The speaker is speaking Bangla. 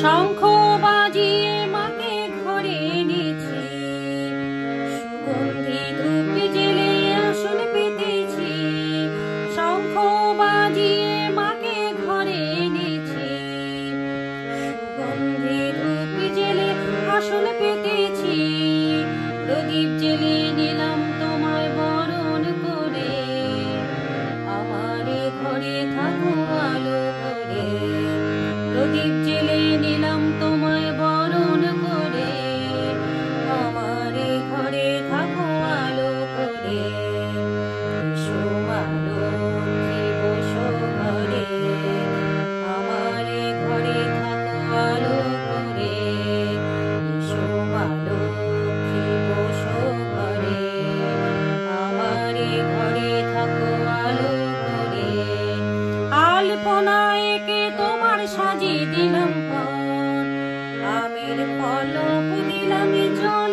শঙ্খ বাজিয়ে মাকে ঘরে এনেছি, সুগন্ধি ধূপ জেলে আসন পেতেছি। শঙ্খ বাজিয়ে মাকে ঘরে এনেছি, সুগন্ধি ধূপ জেলে আসন পেতেছি। প্রদীপ জেলে নিলাম তোমায় বরণ করে, আমার ঘরে থাকো আলো করে। প্রদীপ জেলে নিলাম তোমায় বরণ করে, আমার ঘরে থাকো আলো করে। এসো মা লক্ষ্মী বসো ঘরে, আমার ঘরে থাকো আলো করে। এসো মা লক্ষ্মী বসো ঘরে, আমার ঘরে থাকো আলো করে। আলপনা এঁকে তোমার সাজিয়ে দিলাম ঘর, আমের পলক দিলাম জল